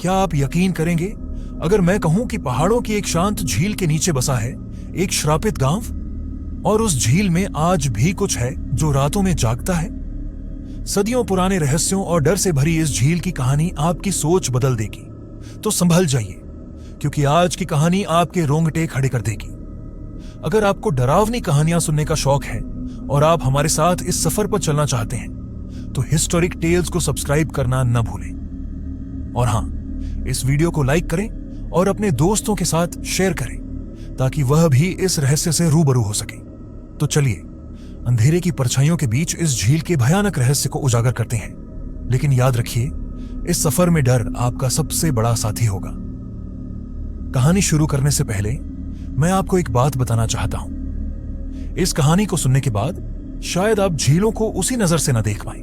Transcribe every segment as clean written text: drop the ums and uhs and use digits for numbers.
क्या आप यकीन करेंगे अगर मैं कहूं कि पहाड़ों की एक शांत झील के नीचे बसा है एक श्रापित गांव, और उस झील में आज भी कुछ है जो रातों में जागता है। सदियों पुराने रहस्यों और डर से भरी इस झील की कहानी आपकी सोच बदल देगी। तो संभल जाइए, क्योंकि आज की कहानी आपके रोंगटे खड़े कर देगी। अगर आपको डरावनी कहानियां सुनने का शौक है और आप हमारे साथ इस सफर पर चलना चाहते हैं तो हिस्टोरिक टेल्स को सब्सक्राइब करना न भूलें। और हां, इस वीडियो को लाइक करें और अपने दोस्तों के साथ शेयर करें ताकि वह भी इस रहस्य से रूबरू हो सके। तो चलिए अंधेरे की परछाइयों के बीच इस झील के भयानक रहस्य को उजागर करते हैं। लेकिन याद रखिए, इस सफर में डर आपका सबसे बड़ा साथी होगा। कहानी शुरू करने से पहले मैं आपको एक बात बताना चाहता हूं। इस कहानी को सुनने के बाद शायद आप झीलों को उसी नजर से न देख पाएं।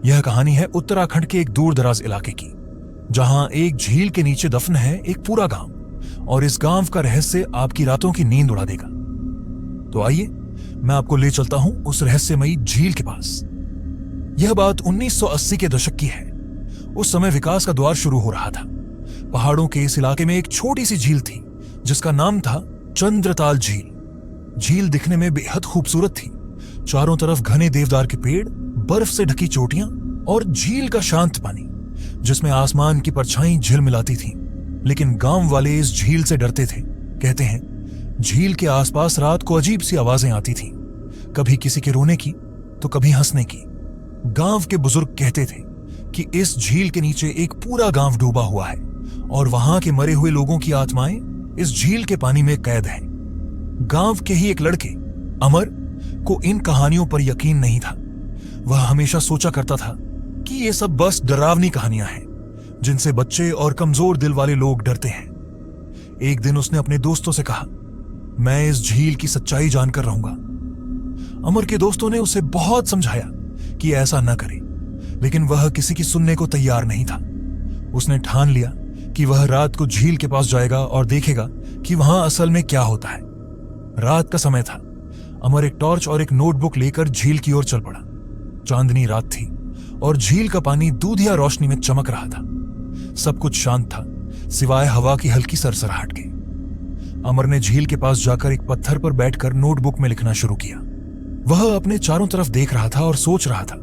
यह कहानी है उत्तराखंड के एक दूर दराज इलाके की, जहां एक झील के नीचे दफन है एक पूरा गांव, और इस गांव का रहस्य आपकी रातों की नींद उड़ा देगा। तो आइए मैं आपको ले चलता हूं उस रहस्यमयी झील के पास। यह बात 1980 के दशक की है। उस समय विकास का दौर शुरू हो रहा था। पहाड़ों के इस इलाके में एक छोटी सी झील थी जिसका नाम था चंद्रताल झील। झील दिखने में बेहद खूबसूरत थी। चारों तरफ घने देवदार के पेड़, बर्फ से ढकी चोटियां और झील का शांत पानी जिसमें आसमान की परछाई झिलमिलाती थी। लेकिन गांव वाले इस झील से डरते थे। कहते हैं झील के आसपास रात को अजीब सी आवाजें आती थीं, कभी किसी के रोने की तो कभी हंसने की। गांव के बुजुर्ग कहते थे कि इस झील के नीचे एक पूरा गांव डूबा हुआ है और वहां के मरे हुए लोगों की आत्माएं इस झील के पानी में कैद हैं। गांव के ही एक लड़के अमर को इन कहानियों पर यकीन नहीं था। वह हमेशा सोचा करता था कि ये सब बस डरावनी कहानियां हैं जिनसे बच्चे और कमजोर दिल वाले लोग डरते हैं। एक दिन उसने अपने दोस्तों से कहा, मैं इस झील की सच्चाई जानकर रहूंगा। अमर के दोस्तों ने उसे बहुत समझाया कि ऐसा न करे, लेकिन वह किसी की सुनने को तैयार नहीं था। उसने ठान लिया कि वह रात को झील के पास जाएगा और देखेगा कि वहां असल में क्या होता है। रात का समय था। अमर एक टॉर्च और एक नोटबुक लेकर झील की ओर चल पड़ा। चांदनी रात थी और झील का पानी दूधिया रोशनी में चमक रहा था। सब कुछ शांत था सिवाय हवा की हल्की सरसराहट के। अमर ने झील के पास जाकर एक पत्थर पर बैठकर नोटबुक में लिखना शुरू किया। वह अपने चारों तरफ देख रहा था और सोच रहा था,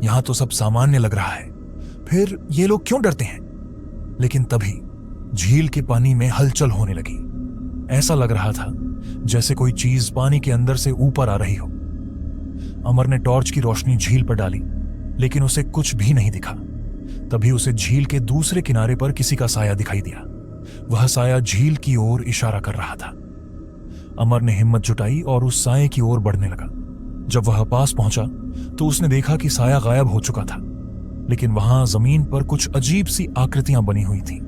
यहां तो सब सामान्य लग रहा है, फिर ये लोग क्यों डरते हैं? लेकिन तभी झील के पानी में हलचल होने लगी। ऐसा लग रहा था जैसे कोई चीज पानी के अंदर से ऊपर आ रही हो। अमर ने टॉर्च की रोशनी झील पर डाली, लेकिन उसे कुछ भी नहीं दिखा। तभी उसे झील के दूसरे किनारे पर किसी का साया दिखाई दिया। वह साया झील की ओर इशारा कर रहा था। अमर ने हिम्मत जुटाई और उस साये की ओर बढ़ने लगा। जब वह पास पहुंचा तो उसने देखा कि साया गायब हो चुका था, लेकिन वहां जमीन पर कुछ अजीब सी आकृतियां बनी हुई थीं।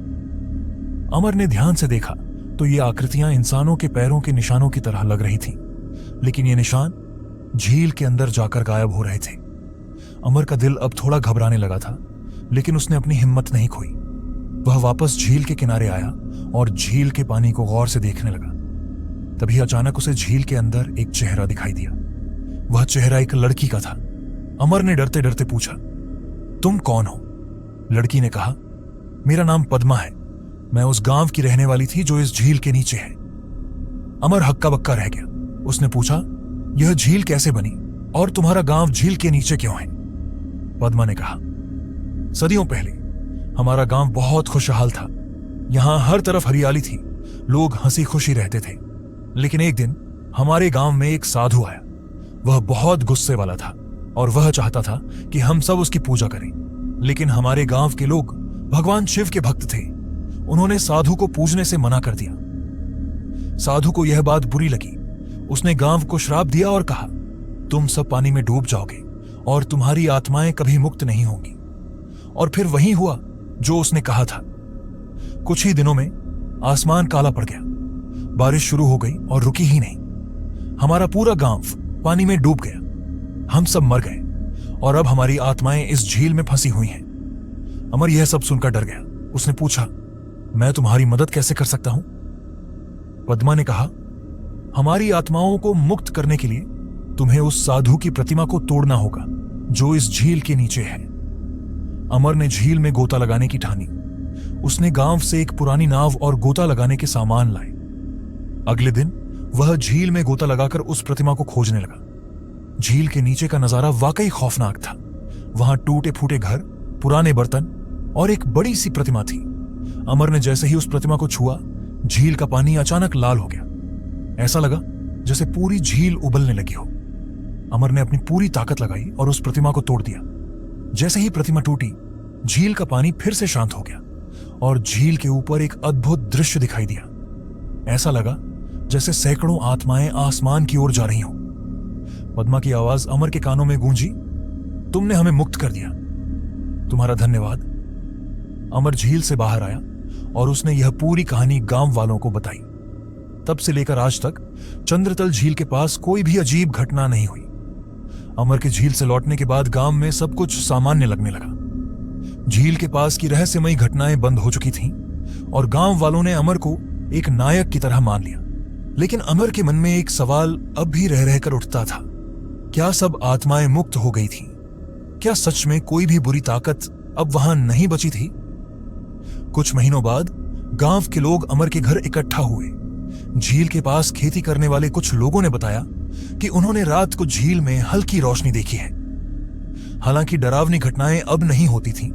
अमर ने ध्यान से देखा तो ये आकृतियां इंसानों के पैरों के निशानों की तरह लग रही थीं, लेकिन ये निशान झील के अंदर जाकर गायब हो रहे थे। अमर का दिल अब थोड़ा घबराने लगा था, लेकिन उसने अपनी हिम्मत नहीं खोई। वह वापस झील के किनारे आया और झील के पानी को गौर से देखने लगा। तभी अचानक उसे झील के अंदर एक चेहरा दिखाई दिया। वह चेहरा एक लड़की का था। अमर ने डरते डरते पूछा, तुम कौन हो? लड़की ने कहा, मेरा नाम पद्मा है। मैं उस गांव की रहने वाली थी जो इस झील के नीचे है। अमर हक्का बक्का रह गया। उसने पूछा, यह झील कैसे बनी और तुम्हारा गांव झील के नीचे क्यों है? पद्मा ने कहा, सदियों पहले हमारा गांव बहुत खुशहाल था। यहां हर तरफ हरियाली थी, लोग हंसी खुशी रहते थे। लेकिन एक दिन हमारे गांव में एक साधु आया। वह बहुत गुस्से वाला था और वह चाहता था कि हम सब उसकी पूजा करें। लेकिन हमारे गांव के लोग भगवान शिव के भक्त थे। उन्होंने साधु को पूजने से मना कर दिया। साधु को यह बात बुरी लगी। उसने गांव को श्राप दिया और कहा, तुम सब पानी में डूब जाओगे और तुम्हारी आत्माएं कभी मुक्त नहीं होंगी। और फिर वही हुआ जो उसने कहा था। कुछ ही दिनों में आसमान काला पड़ गया। बारिश शुरू हो गई और रुकी ही नहीं। हमारा पूरा गांव पानी में डूब गया। हम सब मर गए और अब हमारी आत्माएं इस झील में फंसी हुई हैं। अमर यह सब सुनकर डर गया। उसने पूछा, मैं तुम्हारी मदद कैसे कर सकता हूं? पद्मा ने कहा, हमारी आत्माओं को मुक्त करने के लिए तुम्हें उस साधु की प्रतिमा को तोड़ना होगा जो इस झील के नीचे है। अमर ने झील में गोता लगाने की ठानी। उसने गांव से एक पुरानी नाव और गोता लगाने के सामान लाए। अगले दिन वह झील में गोता लगाकर उस प्रतिमा को खोजने लगा। झील के नीचे का नजारा वाकई खौफनाक था। वहां टूटे फूटे घर, पुराने बर्तन और एक बड़ी सी प्रतिमा थी। अमर ने जैसे ही उस प्रतिमा को छुआ, झील का पानी अचानक लाल हो गया। ऐसा लगा जैसे पूरी झील उबलने लगी हो। अमर ने अपनी पूरी ताकत लगाई और उस प्रतिमा को तोड़ दिया। जैसे ही प्रतिमा टूटी, झील का पानी फिर से शांत हो गया और झील के ऊपर एक अद्भुत दृश्य दिखाई दिया। ऐसा लगा जैसे सैकड़ों आत्माएं आसमान की ओर जा रही हों। पद्मा की आवाज अमर के कानों में गूंजी, तुमने हमें मुक्त कर दिया, तुम्हारा धन्यवाद। अमर झील से बाहर आया और उसने यह पूरी कहानी गांव वालों को बताई। तब से लेकर आज तक चंद्रतल झील के पास कोई भी अजीब घटना नहीं हुई। अमर के झील से लौटने के बाद गांव में सब कुछ सामान्य लगने लगा। झील के पास की रहस्यमयी घटनाएं बंद हो चुकी थीं और गांव वालों ने अमर को एक नायक की तरह मान लिया। लेकिन अमर के मन में एक सवाल अब भी रह रहकर उठता था। क्या सब आत्माएं मुक्त हो गई थीं? क्या सच में कोई भी बुरी ताकत अब वहां नहीं बची थी? कुछ महीनों बाद गांव के लोग अमर के घर इकट्ठा हुए। झील के पास खेती करने वाले कुछ लोगों ने बताया कि उन्होंने रात को झील में हल्की रोशनी देखी है। हालांकि डरावनी घटनाएं अब नहीं होती थीं,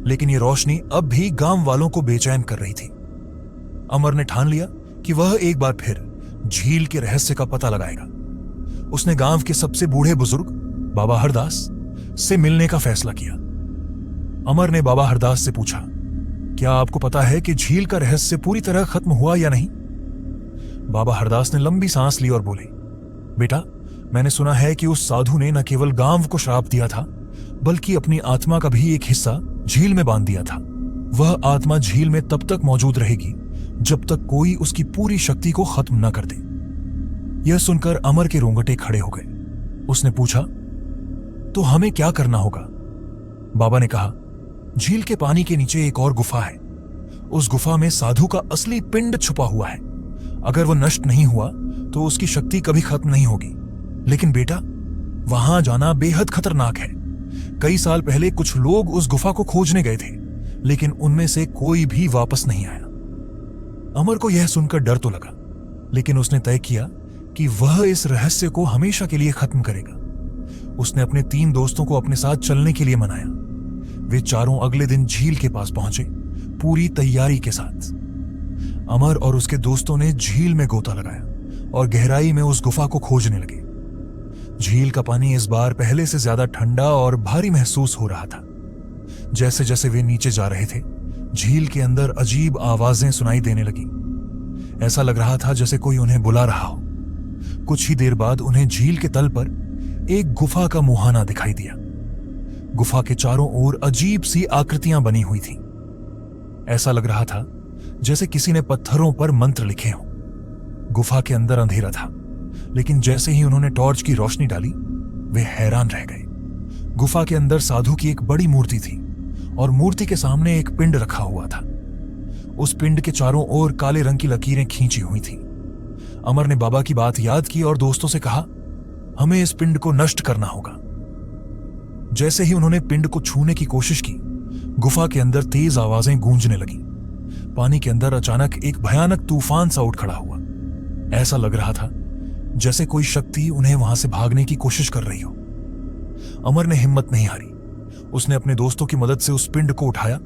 लेकिन ये रोशनी अब भी गांव वालों को बेचैन कर रही थी। अमर ने ठान लिया कि वह एक बार फिर झील के रहस्य का पता लगाएगा। उसने गांव के सबसे बूढ़े बुजुर्ग बाबा हरदास से मिलने का फैसला किया। अमर ने बाबा हरदास से पूछा, क्या आपको पता है कि झील का रहस्य पूरी तरह खत्म हुआ या नहीं? बाबा हरदास ने लंबी सांस ली और बोले, बेटा, मैंने सुना है कि उस साधु ने न केवल गांव को श्राप दिया था, बल्कि अपनी आत्मा का भी एक हिस्सा झील में बांध दिया था। वह आत्मा झील में तब तक मौजूद रहेगी जब तक कोई उसकी पूरी शक्ति को खत्म न कर दे। यह सुनकर अमर के रोंगटे खड़े हो गए। उसने पूछा, तो हमें क्या करना होगा? बाबा ने कहा, झील के पानी के नीचे एक और गुफा है। उस गुफा में साधु का असली पिंड छुपा हुआ है। अगर वह नष्ट नहीं हुआ तो उसकी शक्ति कभी खत्म नहीं होगी। लेकिन बेटा, वहां जाना बेहद खतरनाक है। कई साल पहले कुछ लोग उस गुफा को खोजने गए थे, लेकिन उनमें से कोई भी वापस नहीं आया। अमर को यह सुनकर डर तो लगा, लेकिन उसने तय किया कि वह इस रहस्य को हमेशा के लिए खत्म करेगा। उसने अपने 3 दोस्तों को अपने साथ चलने के लिए मनाया। वे चारों अगले दिन झील के पास पहुंचे, पूरी तैयारी के साथ। अमर और उसके दोस्तों ने झील में गोता लगाया और गहराई में उस गुफा को खोजने लगे। झील का पानी इस बार पहले से ज्यादा ठंडा और भारी महसूस हो रहा था। जैसे जैसे वे नीचे जा रहे थे, झील के अंदर अजीब आवाजें सुनाई देने लगी। ऐसा लग रहा था जैसे कोई उन्हें बुला रहा हो। कुछ ही देर बाद उन्हें झील के तल पर एक गुफा का मुहाना दिखाई दिया। गुफा के चारों ओर अजीब सी आकृतियां बनी हुई थीं। ऐसा लग रहा था जैसे किसी ने पत्थरों पर मंत्र लिखे हों। गुफा के अंदर अंधेरा था, लेकिन जैसे ही उन्होंने टॉर्च की रोशनी डाली, वे हैरान रह गए। गुफा के अंदर साधु की एक बड़ी मूर्ति थी और मूर्ति के सामने एक पिंड रखा हुआ था। उस पिंड के चारों ओर काले रंग की लकीरें खींची हुई थीं। अमर ने बाबा की बात याद की और दोस्तों से कहा, हमें इस पिंड को नष्ट करना होगा। जैसे ही उन्होंने पिंड को छूने की कोशिश की, गुफा के अंदर तेज आवाजें गूंजने लगी। पानी के अंदर अचानक एक भयानक तूफान सा उठ खड़ा हुआ। ऐसा लग रहा था जैसे कोई शक्ति उन्हें वहां से भागने की कोशिश कर रही हो। अमर ने हिम्मत नहीं हारी। उसने अपने दोस्तों की मदद से उस पिंड को उठाया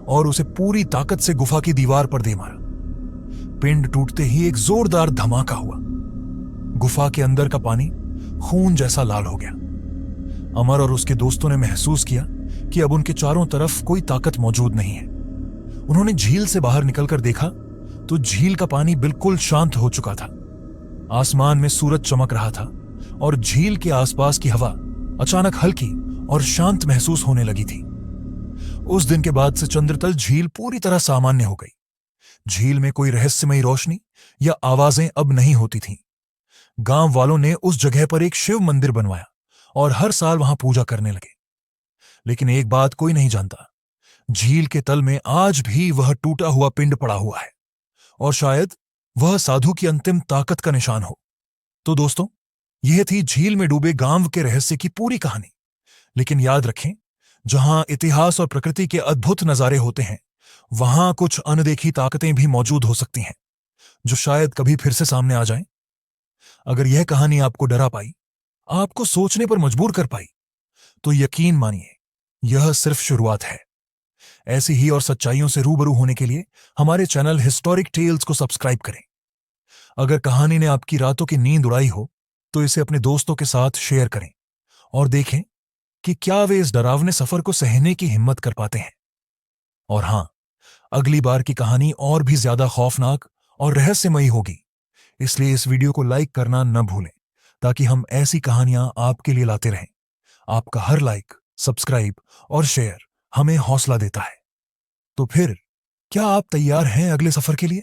और उसे पूरी ताकत से गुफा की दीवार पर दे मारा। पिंड टूटते ही एक जोरदार धमाका हुआ। गुफा के अंदर का पानी खून जैसा लाल हो गया। अमर और उसके दोस्तों ने महसूस किया कि अब उनके चारों तरफ कोई ताकत मौजूद नहीं है। उन्होंने झील से बाहर निकलकर देखा तो झील का पानी बिल्कुल शांत हो चुका था। आसमान में सूरज चमक रहा था और झील के आसपास की हवा अचानक हल्की और शांत महसूस होने लगी थी। उस दिन के बाद से चंद्रतल झील पूरी तरह सामान्य हो गई। झील में कोई रहस्यमयी रोशनी या आवाजें अब नहीं होती थीं। गांव वालों ने उस जगह पर एक शिव मंदिर बनवाया और हर साल वहां पूजा करने लगे। लेकिन एक बात कोई नहीं जानता, झील के तल में आज भी वह टूटा हुआ पिंड पड़ा हुआ है और शायद वह साधु की अंतिम ताकत का निशान हो। तो दोस्तों, यह थी झील में डूबे गांव के रहस्य की पूरी कहानी। लेकिन याद रखें, जहां इतिहास और प्रकृति के अद्भुत नजारे होते हैं, वहां कुछ अनदेखी ताकतें भी मौजूद हो सकती हैं जो शायद कभी फिर से सामने आ जाएं। अगर यह कहानी आपको डरा पाई, आपको सोचने पर मजबूर कर पाई, तो यकीन मानिए यह सिर्फ शुरुआत है। ऐसी ही और सच्चाइयों से रूबरू होने के लिए हमारे चैनल हिस्टोरिक टेल्स को सब्सक्राइब करें। अगर कहानी ने आपकी रातों की नींद उड़ाई हो तो इसे अपने दोस्तों के साथ शेयर करें और देखें कि क्या वे इस डरावने सफर को सहने की हिम्मत कर पाते हैं। और हां, अगली बार की कहानी और भी ज्यादा खौफनाक और रहस्यमयी होगी, इसलिए इस वीडियो को लाइक करना न भूलें ताकि हम ऐसी कहानियां आपके लिए लाते रहें। आपका हर लाइक, सब्सक्राइब और शेयर हमें हौसला देता है। तो फिर क्या आप तैयार हैं अगले सफर के लिए?